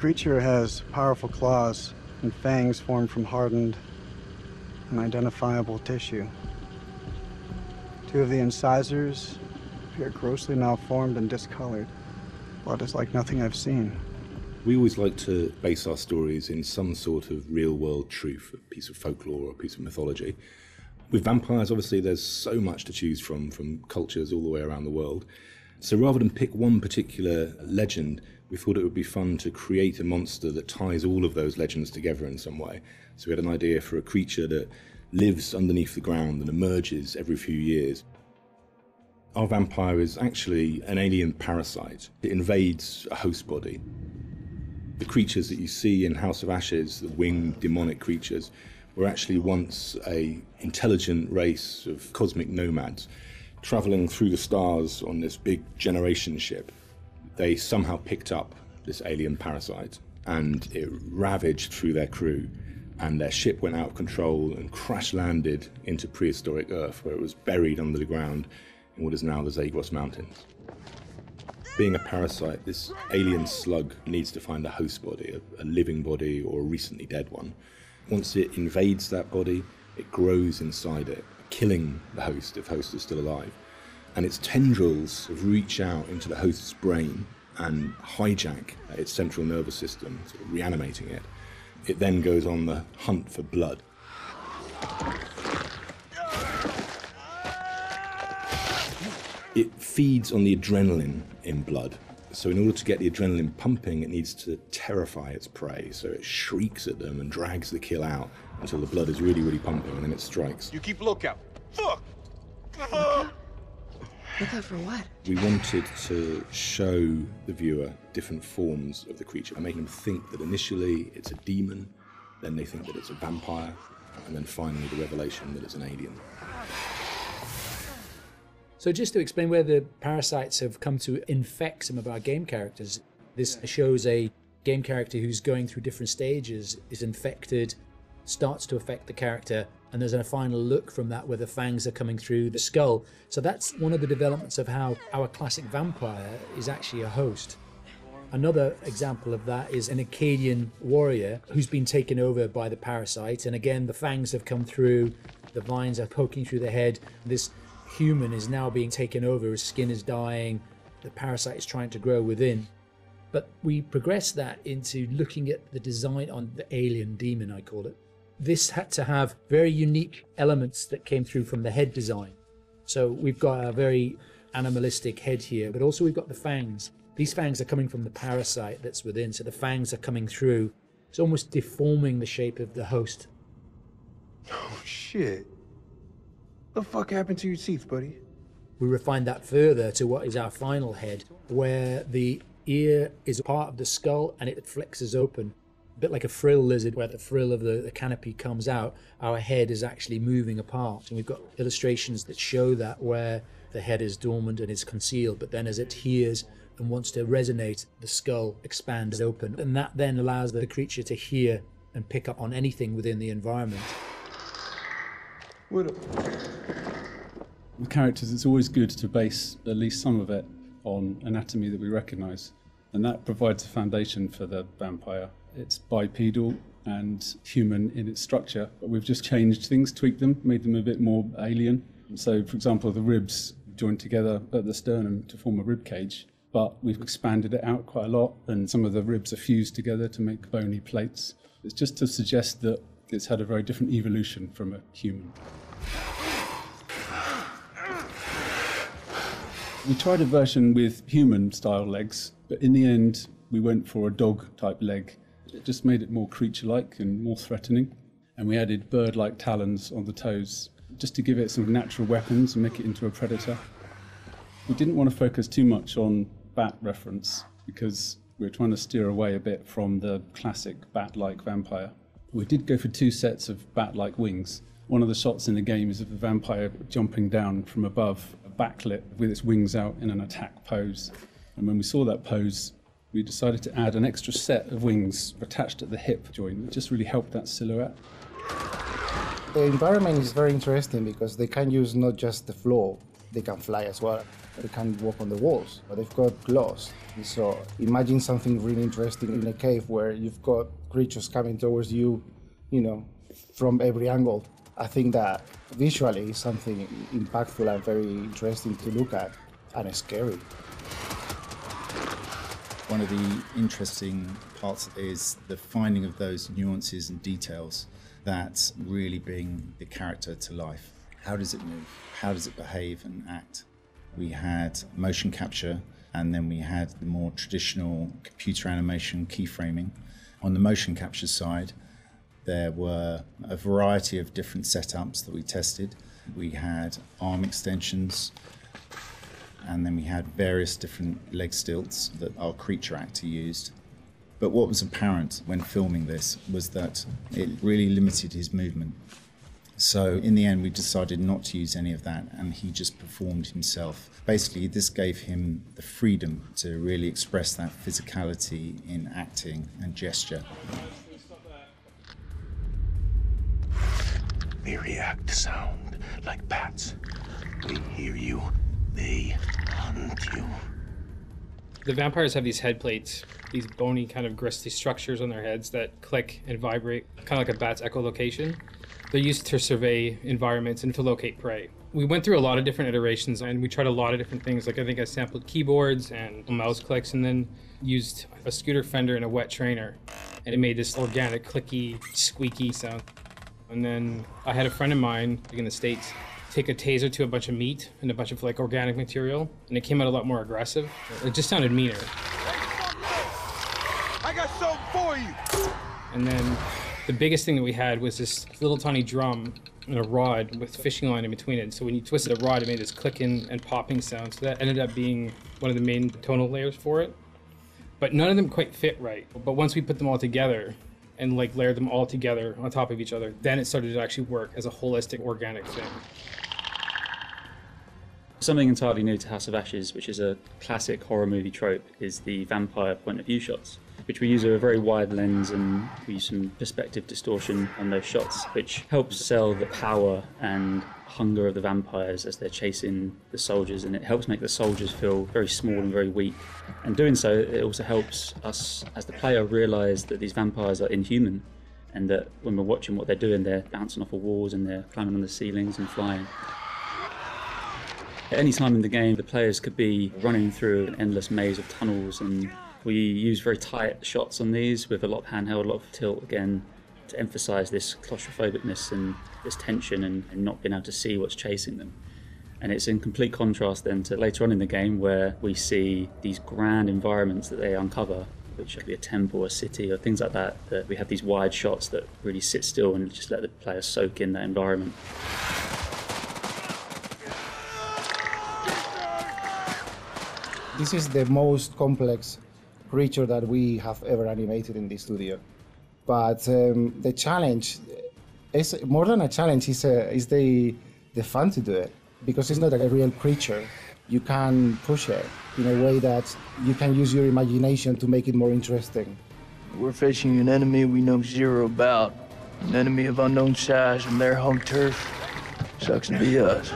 creature has powerful claws and fangs formed from hardened and identifiable tissue. Two of the incisors appear grossly malformed and discolored. Blood is like nothing I've seen. We always like to base our stories in some sort of real-world truth, a piece of folklore or a piece of mythology. With vampires, obviously, there's so much to choose from cultures all the way around the world. So rather than pick one particular legend, we thought it would be fun to create a monster that ties all of those legends together in some way. So we had an idea for a creature that lives underneath the ground and emerges every few years. Our vampire is actually an alien parasite. It invades a host body. The creatures that you see in House of Ashes, the winged demonic creatures, were actually once an intelligent race of cosmic nomads traveling through the stars on this big generation ship. They somehow picked up this alien parasite and it ravaged through their crew, and their ship went out of control and crash landed into prehistoric Earth, where it was buried under the ground in what is now the Zagros Mountains. Being a parasite, this alien slug needs to find a host body, a living body or a recently dead one. Once it invades that body, it grows inside it, killing the host if host is still alive. And its tendrils reach out into the host's brain and hijack its central nervous system, sort of reanimating it. It then goes on the hunt for blood. It feeds on the adrenaline in blood. So in order to get the adrenaline pumping, it needs to terrify its prey. So it shrieks at them and drags the kill out until the blood is really, really pumping, and then it strikes. You keep lookout. Fuck! Lookout for what? We wanted to show the viewer different forms of the creature and make them think that initially it's a demon, then they think that it's a vampire, and then finally the revelation that it's an alien. So just to explain where the parasites have come to infect some of our game characters, this shows a game character who's going through different stages, is infected, starts to affect the character, and there's a final look from that where the fangs are coming through the skull. So that's one of the developments of how our classic vampire is actually a host. Another example of that is an Akkadian warrior who's been taken over by the parasite, and again the fangs have come through, the vines are poking through the head. This human is now being taken over, his skin is dying, the parasite is trying to grow within. But we progress that into looking at the design on the alien demon, I call it. This had to have very unique elements that came through from the head design. So we've got a very animalistic head here, but also we've got the fangs. These fangs are coming from the parasite that's within, so the fangs are coming through. It's almost deforming the shape of the host. Oh, shit. What the fuck happened to your teeth, buddy? We refined that further to what is our final head, where the ear is a part of the skull and it flexes open. A bit like a frill lizard, where the frill of the canopy comes out, our head is actually moving apart. And we've got illustrations that show that, where the head is dormant and is concealed, but then as it hears and wants to resonate, the skull expands open. And that then allows the creature to hear and pick up on anything within the environment. With characters, it's always good to base at least some of it on anatomy that we recognise, and that provides a foundation for the vampire. It's bipedal and human in its structure, but we've just changed things, tweaked them, made them a bit more alien. So, for example, the ribs joined together at the sternum to form a rib cage, but we've expanded it out quite a lot, and some of the ribs are fused together to make bony plates. It's just to suggest that it's had a very different evolution from a human. We tried a version with human-style legs, but in the end, we went for a dog-type leg. It just made it more creature-like and more threatening. And we added bird-like talons on the toes, just to give it some natural weapons and make it into a predator. We didn't want to focus too much on bat reference, because we were trying to steer away a bit from the classic bat-like vampire. We did go for 2 sets of bat-like wings. One of the shots in the game is of the vampire jumping down from above, backlit with its wings out in an attack pose. And when we saw that pose, we decided to add an extra set of wings attached at the hip joint. It just really helped that silhouette. The environment is very interesting because they can use not just the floor, they can fly as well. They can walk on the walls, but they've got claws. And so imagine something really interesting in a cave where you've got creatures coming towards you, from every angle. I think that visually is something impactful and very interesting to look at, and scary. One of the interesting parts is the finding of those nuances and details that really bring the character to life. How does it move? How does it behave and act? We had motion capture, and then we had the more traditional computer animation keyframing. On the motion capture side, there were a variety of different setups that we tested. We had arm extensions, and then we had various different leg stilts that our creature actor used. But what was apparent when filming this was that it really limited his movement. So in the end, we decided not to use any of that, and he just performed himself. Basically, this gave him the freedom to really express that physicality in acting and gesture. They react to sound like bats. They hear you. They hunt you. The vampires have these head plates, these bony kind of gristly structures on their heads that click and vibrate, kind of like a bat's echolocation. They're used to survey environments and to locate prey. We went through a lot of different iterations, and we tried a lot of different things. Like I think I sampled keyboards and mouse clicks, and then used a scooter fender and a wet trainer. And it made this organic, clicky, squeaky sound. And then I had a friend of mine in the States take a taser to a bunch of meat and a bunch of organic material, and it came out a lot more aggressive. It just sounded meaner. I got something for you! And then the biggest thing that we had was this little tiny drum and a rod with fishing line in between it. So when you twisted a rod, it made this clicking and popping sound. So that ended up being one of the main tonal layers for it. But none of them quite fit right. But once we put them all together and layered them all together on top of each other, then it started to actually work as a holistic, organic thing. Something entirely new to House of Ashes, which is a classic horror movie trope, is the vampire point of view shots, which we use a very wide lens, and we use some perspective distortion on those shots, which helps sell the power and hunger of the vampires as they're chasing the soldiers, and it helps make the soldiers feel very small and very weak. And doing so, it also helps us as the player realise that these vampires are inhuman, and that when we're watching what they're doing, they're bouncing off of walls and they're climbing on the ceilings and flying. At any time in the game, the players could be running through an endless maze of tunnels, and we use very tight shots on these with a lot of handheld, a lot of tilt again, to emphasise this claustrophobicness and this tension and not being able to see what's chasing them. And it's in complete contrast then to later on in the game, where we see these grand environments that they uncover, which could be a temple, a city, or things like that, that we have these wide shots that really sit still and just let the players soak in that environment. This is the most complex creature that we have ever animated in the studio. But the challenge is more than a challenge, is the fun to do it, because it's not a real creature. You can push it in a way that you can use your imagination to make it more interesting. We're facing an enemy we know zero about, an enemy of unknown size and their home turf. Sucks to be us.